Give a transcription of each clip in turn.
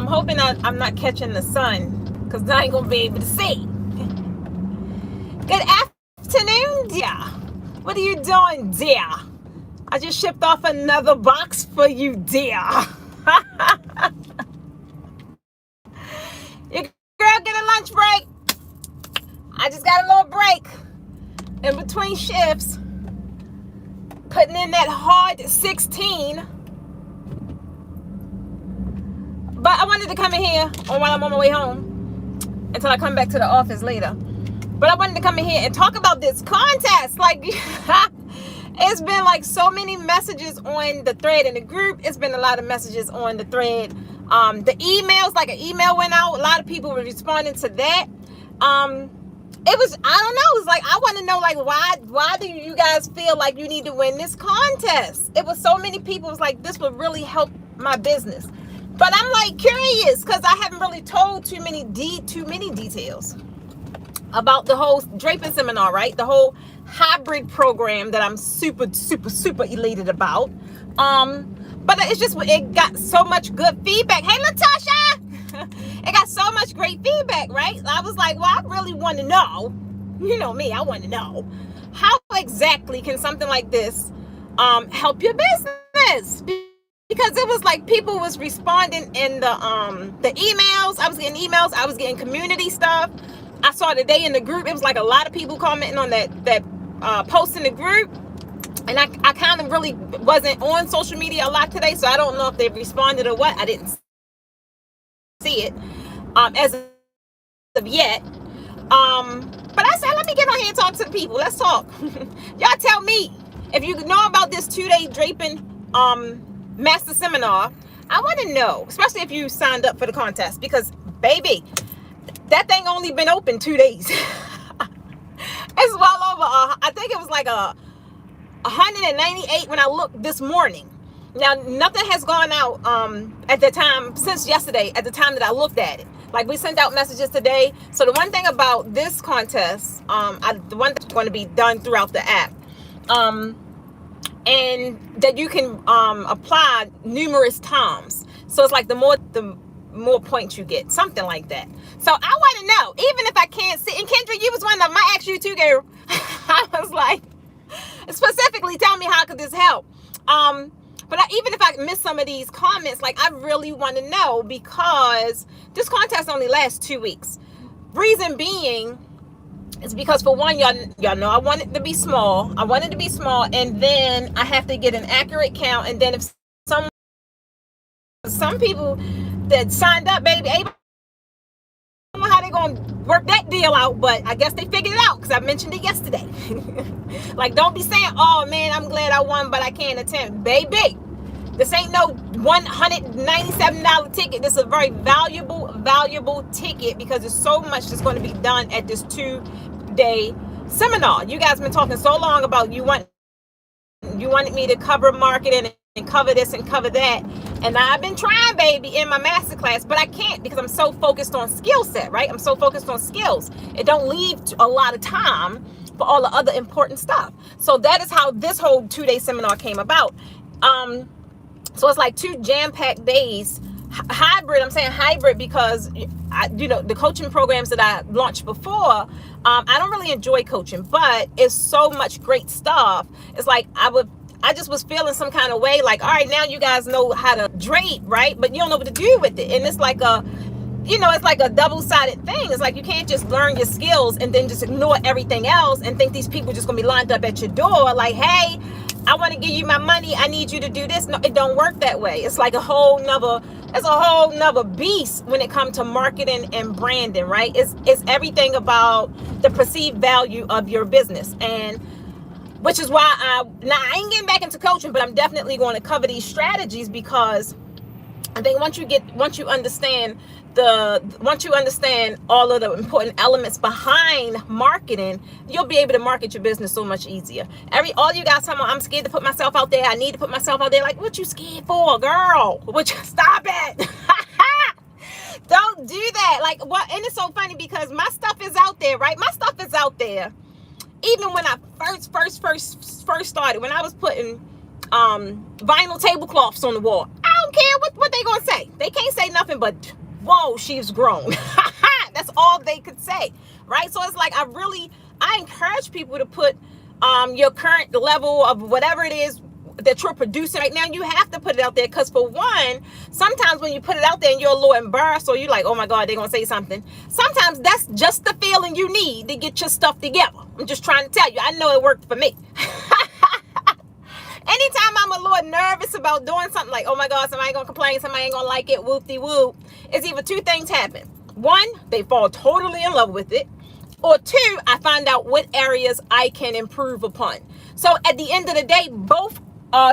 I'm hoping I'm not catching the sun, because I ain't gonna be able to see. Good afternoon, dear. What are you doing, dear? I just shipped off another box for you, dear. Your girl get a lunch break. I just got a little break in between shifts, putting in that hard 16. But I wanted to come in here while I'm on my way home until I come back to the office later. But I wanted to come in here and talk about this contest. Like, it's been like so many messages on the thread in the group. It's been a lot of messages on the thread. The emails, like an email went out. A lot of people were responding to that. It was, I don't know. It's like, I want to know, like, why do you guys feel like you need to win this contest? It was so many people. It was like, this would really help my business. But I'm like curious, because I haven't really told too many details about the whole draping seminar, right? The whole hybrid program that I'm super elated about. But it's just, it got so much good feedback. Hey, Latasha! It got so much great feedback, right? I was like, well, I really want to know. You know me, I want to know. How exactly can something like this help your business? Because it was like people was responding in the emails. I was getting emails. I was getting community stuff. I saw today in the group, it was like a lot of people commenting on that post in the group. And I kind of really wasn't on social media a lot today, so I don't know if they responded or what. I didn't see it as of yet. But I said, let me get on here and talk to the people. Let's talk. Y'all tell me if you know about this 2-day draping master seminar. I want to know, especially if you signed up for the contest, because baby, that thing only been open 2 days. It's well over, I think it was like 198 when I looked this morning. Now, nothing has gone out at the time, since yesterday, at the time that I looked at it. Like, we sent out messages today. So the one thing about this contest, the one that's going to be done throughout the app, and that you can apply numerous times. So it's like the more points you get, something like that. So I want to know, even if I can't see, and Kendra, you was one of them, I asked you too, girl. I was like, specifically tell me how could this help. But even if I miss some of these comments, like, I really want to know, because this contest only lasts 2 weeks. Reason being is because, for one, y'all know I want it to be small. I want it to be small, and then I have to get an accurate count. And then if some people that signed up, baby, I don't know how they're going to work that deal out, but I guess they figured it out, because I mentioned it yesterday. Like, don't be saying, oh man, I'm glad I won, but I can't attend. Baby, this ain't no $197 ticket. This is a very valuable ticket, because there's so much that's going to be done at this 2-day seminar. You guys been talking so long about you wanted me to cover marketing and cover this and cover that. And I've been trying, baby, in my masterclass, but I can't, because I'm so focused on skill set, right? I'm so focused on skills. It don't leave a lot of time for all the other important stuff. So that is how this whole 2-day seminar came about. So it's like 2 jam-packed days. Hybrid, I'm saying hybrid because the coaching programs that I launched before, I don't really enjoy coaching, but it's so much great stuff. It's like I just was feeling some kind of way, like, all right, now you guys know how to drape, right? But you don't know what to do with it. And it's like it's like a double-sided thing. It's like, you can't just learn your skills and then just ignore everything else and think these people are just gonna be lined up at your door like, hey, I want to give you my money, I need you to do this. No, it don't work that way. It's like a whole nother beast when it comes to marketing and branding, right? It's everything about the perceived value of your business. And which is why I ain't getting back into coaching, but I'm definitely going to cover these strategies, because I think once you understand all of the important elements behind marketing, you'll be able to market your business so much easier. All you guys talking about, I'm scared to put myself out there, I need to put myself out there. Like, what you scared for, girl? Stop it. Don't do that. Like, what? And it's so funny, because my stuff is out there, right? My stuff is out there. Even when I first started, when I was putting vinyl tablecloths on the wall, I don't care what they gonna say. They can't say nothing but, whoa, she's grown. That's all they could say, right? So it's like, I encourage people to put your current level of whatever it is that you're producing right now. You have to put it out there, because for one, sometimes when you put it out there and you're a little embarrassed, or you're like, oh my God, they're gonna say something, sometimes that's just the feeling you need to get your stuff together. I'm just trying to tell you, I know it worked for me. Anytime I'm a little nervous about doing something, like, oh my God, somebody ain't gonna complain, somebody ain't gonna like it, whoop-de-whoop, it's either two things happen. One, they fall totally in love with it. Or two, I find out what areas I can improve upon. So at the end of the day, both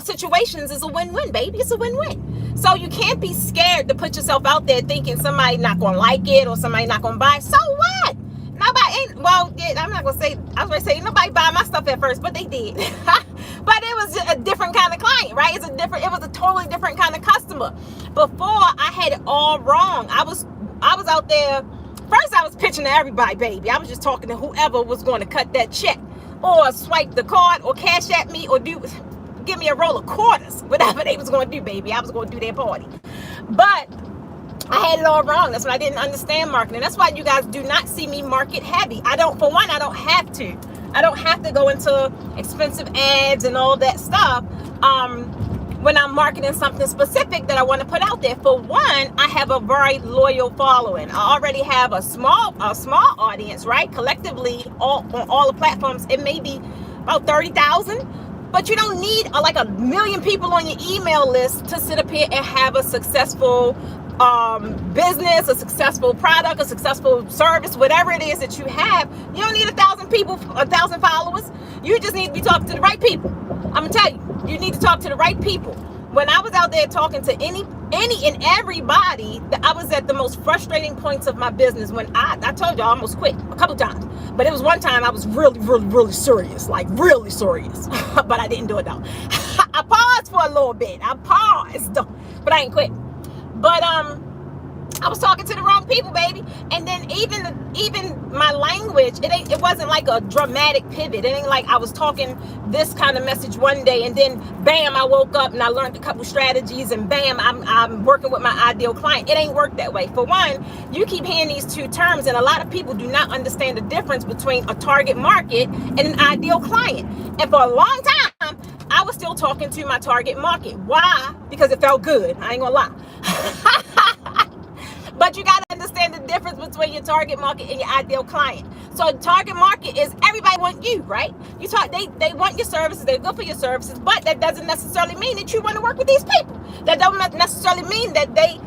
situations is a win-win, baby. It's a win-win. So you can't be scared to put yourself out there thinking somebody not gonna like it or somebody not gonna buy. So what? Nobody ain't, well, yeah, I'm not gonna say, I was gonna say nobody buy my stuff at first, but they did. But it was a different kind of client, right? It was a totally different kind of customer. Before, I had it all wrong. I was out there. First, I was pitching to everybody, baby. I was just talking to whoever was going to cut that check, or swipe the card, or cash at me, or give me a roll of quarters. Whatever they was going to do, baby. I was going to do their party. But I had it all wrong. That's when I didn't understand marketing. That's why you guys do not see me market heavy. For one, I don't have to. I don't have to go into expensive ads and all that stuff. When I'm marketing something specific that I want to put out there. For one, I have a very loyal following. I already have a small audience, right? Collectively, on all the platforms, it may be about 30,000. But you don't need like 1 million people on your email list to sit up here and have a successful business, a successful product, a successful service, whatever it is that you have. You don't need 1,000 people, 1,000 followers. You just need to be talking to the right people. I'm gonna tell you, you need to talk to the right people. When I was out there talking to any and everybody, that I was at the most frustrating points of my business, when I told you I almost quit a couple times. But it was one time I was really, really, really serious, like really serious. But I didn't do it though. I paused for a little bit. But I ain't quit. But I was talking to the wrong people, baby. And then even my language, it wasn't like a dramatic pivot. It ain't like I was talking this kind of message one day and then bam, I woke up and I learned a couple strategies and bam, I'm working with my ideal client. It ain't worked that way. For one, you keep hearing these two terms, and a lot of people do not understand the difference between a target market and an ideal client. And for a long time, I was still talking to my target market. Why? Because it felt good. I ain't gonna lie. But you got to understand the difference between your target market and your ideal client. So target market is everybody want you, right? They want your services. They're good for your services, but that doesn't necessarily mean that you want to work with these people. That doesn't necessarily mean that they,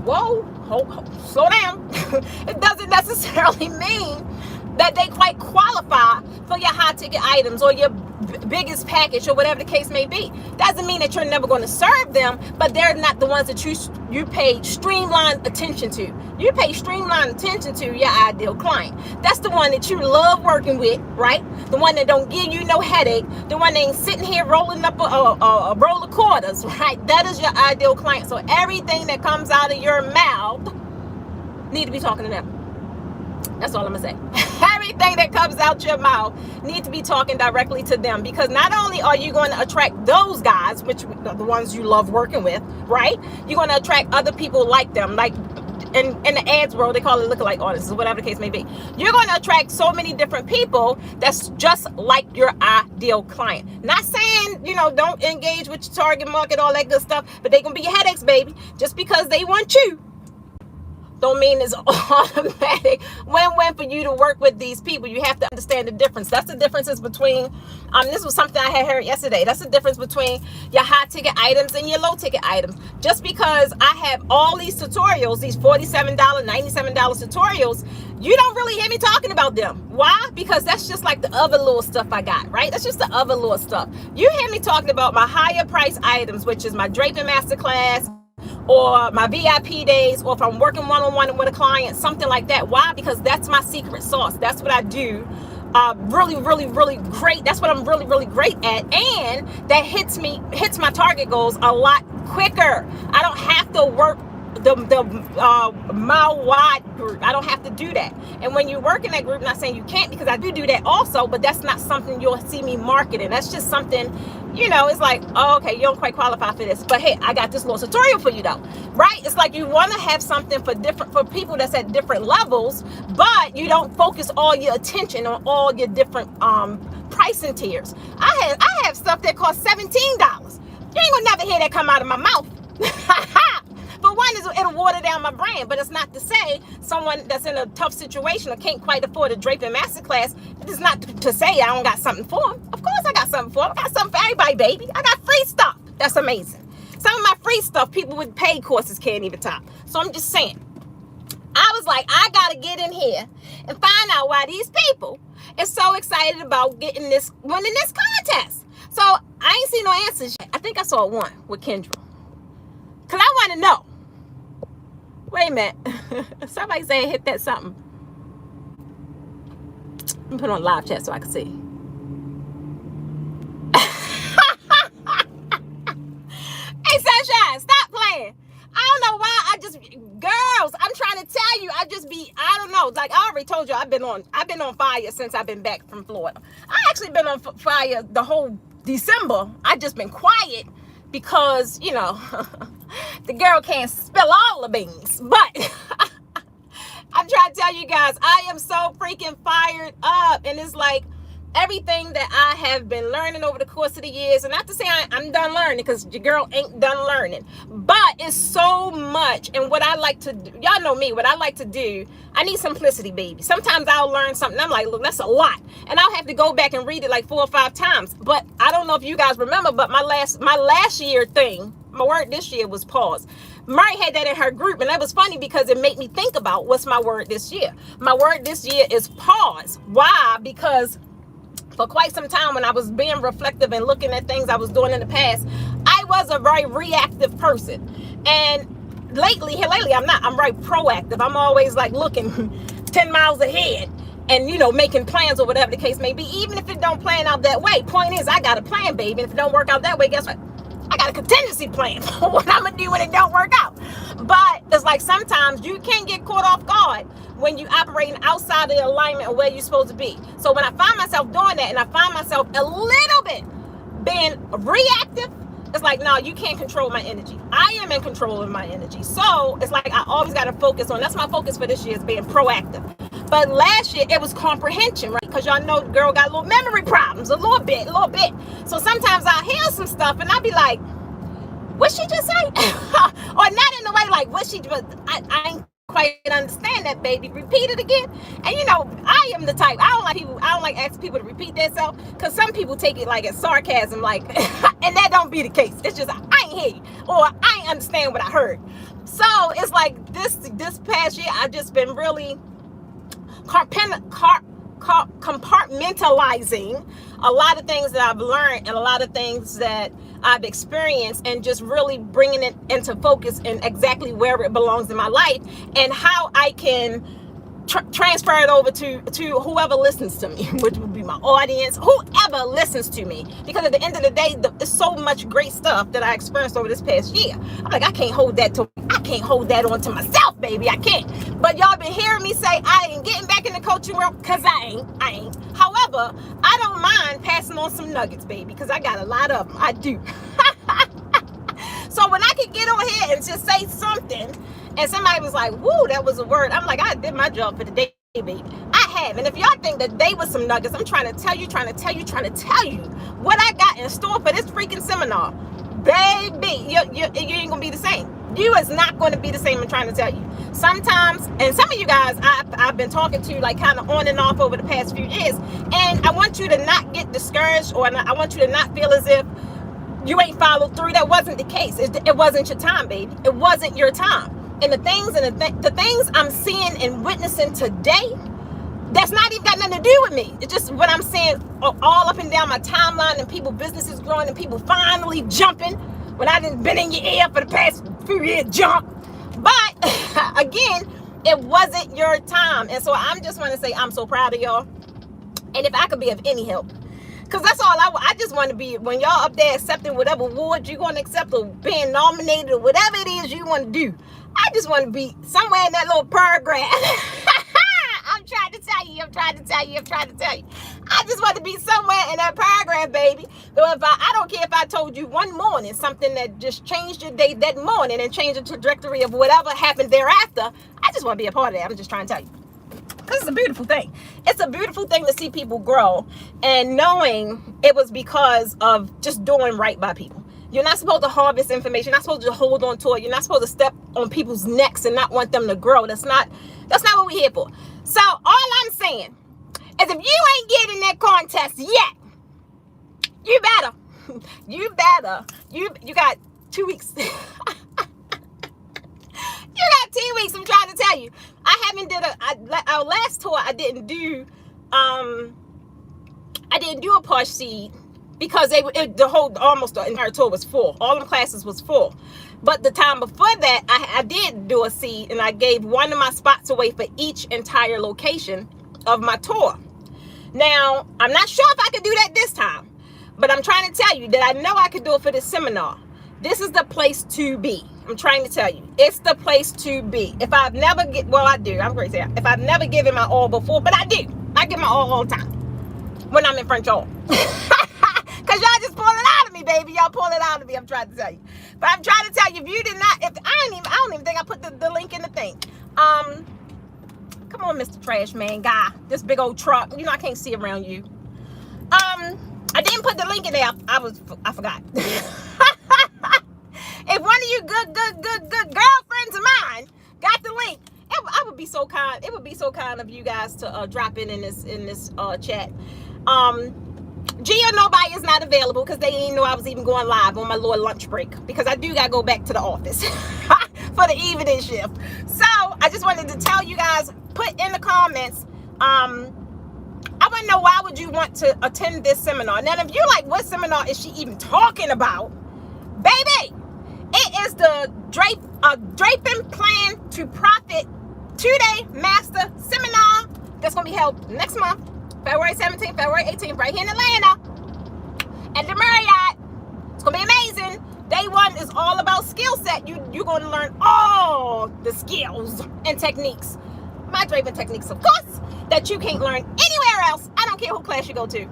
slow down. It doesn't necessarily mean that they quite qualify for your high ticket items or your biggest package or whatever the case may be. Doesn't mean that you're never going to serve them, but they're not the ones that you pay streamlined attention to. You pay streamlined attention to your ideal client. That's the one that you love working with, right? The one that don't give you no headache. The one that ain't sitting here rolling up a roll of quarters, right? That is your ideal client. So everything that comes out of your mouth need to be talking to them. That's all I'm gonna say. Everything that comes out your mouth needs to be talking directly to them, because not only are you going to attract those guys, which are the ones you love working with, right? You're going to attract other people like them, like in the ads world, they call it lookalike artists, or whatever the case may be. You're going to attract so many different people that's just like your ideal client. Not saying, don't engage with your target market, all that good stuff, but they're going to be your headaches, baby. Just because they want you don't mean it's automatic win-win for you to work with these people. You have to understand the difference. That's the differences between, this was something I had heard yesterday. That's the difference between your high ticket items and your low ticket items. Just because I have all these tutorials, these $47, $97 tutorials, you don't really hear me talking about them. Why? Because that's just like the other little stuff I got, right? That's just the other little stuff. You hear me talking about my higher price items, which is my Draping Masterclass, or my VIP days, or if I'm working one-on-one with a client, something like that. Why? Because that's my secret sauce. That's what I do really, really, really great. That's what I'm really, really great at. And that hits my target goals a lot quicker. I don't have to work mile wide group. I don't have to do that. And when you work in that group, not saying you can't, because I do that also, but that's not something you'll see me marketing. That's just something, it's like, oh, okay, you don't quite qualify for this, but hey, I got this little tutorial for you though, right? It's like you want to have something for people that's at different levels, but you don't focus all your attention on all your different pricing tiers. I have stuff that costs $17. You ain't gonna never hear that come out of my mouth. But one is it'll water down my brand, but it's not to say someone that's in a tough situation or can't quite afford a Draping masterclass. It's not to say I don't got something for them. Of course I got something for them. I got something for everybody, baby. I got free stuff. That's amazing. Some of my free stuff people with paid courses can't even top. So I'm just saying, I was like, I gotta get in here and find out why these people are so excited about winning this contest. So I ain't seen no answers yet. I think I saw one with Kendra. Cause I want to know. Wait a minute. Somebody saying hit that something. Let me put on live chat so I can see. Hey, Sunshine, stop playing. I don't know why. Girls, I'm trying to tell you, I don't know. Like I already told you, I've been on fire since I've been back from Florida. I actually been on fire the whole December. I just been quiet because, the girl can't spill all the beans. But I'm trying to tell you guys, I am so freaking fired up. And it's like everything that I have been learning over the course of the years, and not to say I'm done learning, because your girl ain't done learning, but it's so much. And what I like to do, y'all know me, what I like to do, I need simplicity, baby. Sometimes I'll learn something, I'm like, look, that's a lot, and I'll have to go back and read it like 4 or 5 times. But I don't know if you guys remember, but my last year thing, my word this year was pause. Murray had that in her group, and that was funny because it made me think about what's my word this year. My word this year is pause. Why? Because for quite some time, when I was being reflective and looking at things I was doing in the past, I was a very reactive person. And lately I'm not. I'm very proactive. I'm always like looking 10 miles ahead and, making plans or whatever the case may be, even if it don't plan out that way. Point is, I got a plan, baby. And if it don't work out that way, guess what? I got a contingency plan for what I'm going to do when it don't work out. But it's like sometimes you can get caught off guard when you operating outside of the alignment of where you're supposed to be. So when I find myself doing that, and I find myself a little bit being reactive, it's like, no, you can't control my energy. I am in control of my energy. So it's like I always got to focus on, that's my focus for this year, is being proactive. But last year it was comprehension, right? Because y'all know the girl got little memory problems, a little bit. So sometimes I hear some stuff and I be like, what she just say? Or not in the way like what she, but I ain't quite understand that, baby. Repeat it again. And I am the type, I don't like asking people to repeat themselves, because some people take it like as sarcasm, like, and that don't be the case. It's just, I ain't hear you, or I ain't understand what I heard. So it's like this past year, I've just been really compartmentalizing a lot of things that I've learned and a lot of things that I've experienced, and just really bringing it into focus and exactly where it belongs in my life, and how I can transfer it over to whoever listens to me, which would be my audience, whoever listens to me. Because at the end of the day, there's so much great stuff that I experienced over this past year. I'm like, I can't hold that on to myself, baby. I can't. But y'all been hearing me say I ain't getting back in the coaching world, because I ain't. However, I don't mind passing on some nuggets, baby, because I got a lot of them. I do. So when I can get on here and just say something, and somebody was like, woo, that was a word, I'm like, I did my job for the day, baby. I have. And if y'all think that they was some nuggets, I'm trying to tell you what I got in store for this freaking seminar. Baby, you ain't gonna be the same. You is not going to be the same. I'm trying to tell you. Sometimes, and some of you guys I've been talking to like kind of on and off over the past few years, and I want you to not get discouraged, or I want you to not feel as if you ain't followed through. That wasn't the case. It wasn't your time, baby. It wasn't your time. And the things I'm seeing and witnessing today, that's not even got nothing to do with me. It's just what I'm seeing all up and down my timeline, and people businesses growing, and people finally jumping when I done been in your ear for the past few years, jump. But again, it wasn't your time. And so I'm just want to say I'm so proud of y'all. And if I could be of any help, Because that's all I just want to be. When y'all up there accepting whatever award you're going to accept or being nominated or whatever it is you want to do, I just want to be somewhere in that little paragraph. I'm trying to tell you. I just want to be somewhere in that paragraph, baby. So if I don't care if I told you one morning something that just changed your day that morning and changed the trajectory of whatever happened thereafter. I just want to be a part of that. I'm just trying to tell you. Because it's a beautiful thing. It's a beautiful thing to see people grow and knowing it was because of just doing right by people. You're not supposed to harvest information. You're not supposed to hold on to it. You're not supposed to step on people's necks and not want them to grow. That's not what we're here for. So all I'm saying is if you ain't getting that contest yet, you better. You got 2 weeks. You got 2 weeks. I'm trying to tell you. I haven't our last tour. I didn't do a push seed because almost the entire tour was full. All the classes was full. But the time before that, I did do a seed, and I gave one of my spots away for each entire location of my tour. Now, I'm not sure if I could do that this time, but I'm trying to tell you that I know I could do it for this seminar. This is the place to be. I'm trying to tell you. It's the place to be. If I've never I do. I'm great. If I've never given my all before, but I do. I give my all the time when I'm in front y'all. Because y'all just pull it out of me, baby. Y'all pull it out of me. I'm trying to tell you. But I'm trying to tell you, if you did not, I don't even think I put the link in the thing. Come on, Mr. Trash Man guy. This big old truck. You know, I can't see around you. I didn't put the link in there. I forgot. If one of you good girlfriends of mine got the link, I would be so kind. It would be so kind of you guys to drop in this chat. Gia Nobody is not available because they didn't know I was even going live on my little lunch break because I do gotta go back to the office for the evening shift. So I just wanted to tell you guys, put in the comments. I want to know, why would you want to attend this seminar? Now, if you're like, what seminar is she even talking about? Baby, it is the Draping Plan to Profit 2-day master seminar that's going to be held next month, February 17th, February 18th, right here in Atlanta at the Marriott. It's going to be amazing. Day one is all about skill set. You're going to learn all the skills and techniques. My draping techniques, of course, that you can't learn anywhere else. I don't care who class you go to. You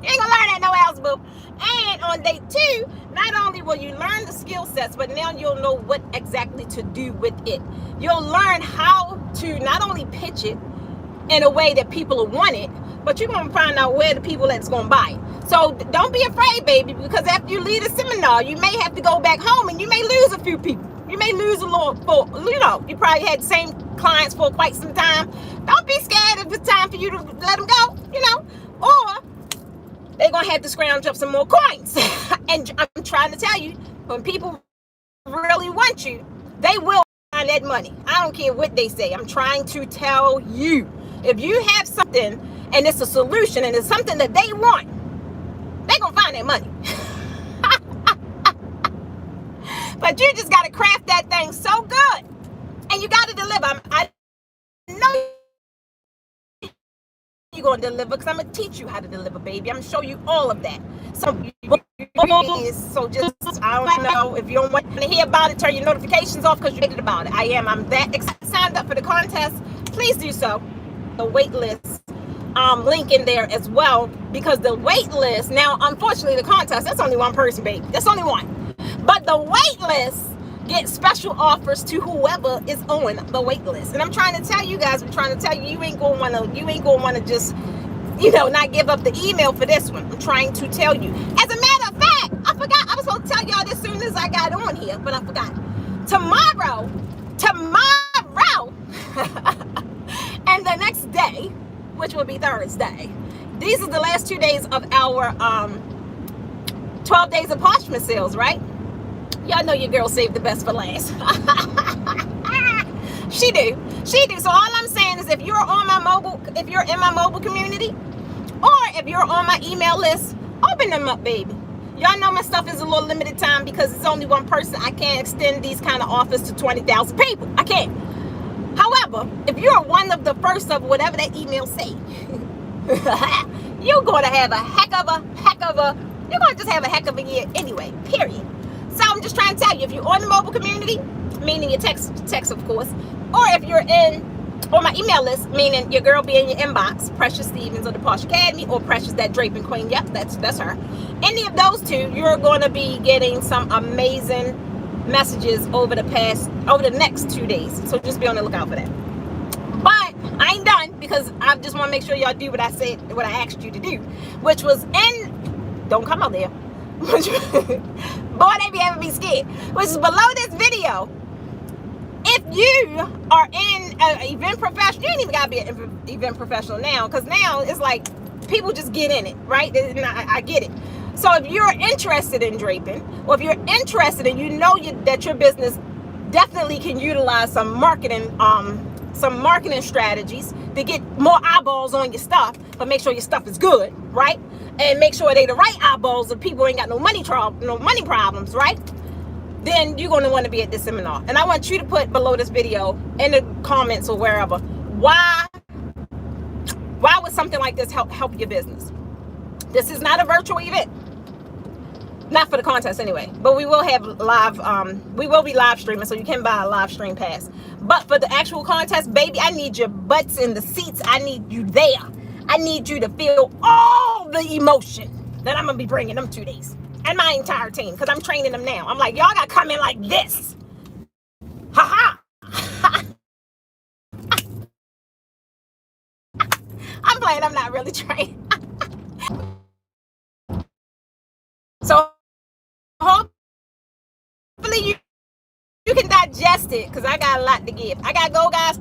ain't gonna learn that nowhere else, boo. And on day two, not only will you learn the skill sets, but now you'll know what exactly to do with it. You'll learn how to not only pitch it in a way that people will want it, but you're gonna find out where the people that's gonna buy it. So don't be afraid, baby, because after you leave a seminar, you may have to go back home and you may lose a few people. You may lose a little, you probably had the same clients for quite some time. Don't be scared if it's time for you to let them go, or they're going to have to scrounge up some more coins. And I'm trying to tell you, when people really want you, they will find that money. I don't care what they say. I'm trying to tell you, if you have something and it's a solution and it's something that they want, they're going to find that money. But you just got to craft that thing so good. And you got to deliver. I know you're going to deliver because I'm going to teach you how to deliver, baby. I'm going to show you all of that. So just, I don't know. If you don't want to hear about it, turn your notifications off because you're excited about it. I'm that excited. Signed up for the contest. Please do so. The wait list link in there as well, because the wait list, now, unfortunately, the contest, that's only one person, baby. That's only one. But the wait list gets special offers to whoever is on the wait list. And I'm trying to tell you guys, you ain't gonna wanna just, not give up the email for this one. I'm trying to tell you. As a matter of fact, I forgot. I was supposed to tell y'all this as soon as I got on here, but I forgot. Tomorrow, and the next day, which will be Thursday, these are the last 2 days of our 12 days of parchment sales, right? Y'all know your girl saved the best for last. She do. So all I'm saying is, if you're in my mobile community, or if you're on my email list, open them up, baby. Y'all know my stuff is a little limited time because it's only one person. I can't extend these kind of offers to 20,000 people. I can't. However, if you're one of the first of whatever that email say, you're going to have a you're going to just have a heck of a year anyway, period. So I'm just trying to tell you, if you're on the mobile community, meaning your text of course, or if you're on my email list, meaning your girl be in your inbox, Precious Stevens of the Posh Academy, or Precious that Draping Queen, yep, that's her. Any of those two, you're going to be getting some amazing messages over the next 2 days. So just be on the lookout for that. But I ain't done, because I just want to make sure y'all do what I said, what I asked you to do, which was don't come out there. Boy, they be having me scared. Which is below this video. If you are in an event professional, you ain't even gotta be an event professional now, because now it's like people just get in it, right? And I get it. So if you're interested in draping, or if you're interested and you know that your business definitely can utilize some marketing strategies to get more eyeballs on your stuff, but make sure your stuff is good, right? And make sure they the right eyeballs, and people ain't got no money problems, right? Then you're going to want to be at this seminar. And I want you to put below this video in the comments or wherever, why would something like this help your business? This is not a virtual event. Not for the contest anyway, but we will have we will be live streaming, so you can buy a live stream pass. But for the actual contest, baby, I need your butts in the seats. I need you there. I need you to feel all the emotion that I'm going to be bringing them 2 days. And my entire team, because I'm training them now. I'm like, y'all got to come in like this. Ha ha. I'm playing. I'm not really trained. So hopefully you can digest it, because I got a lot to give. I got to go, guys.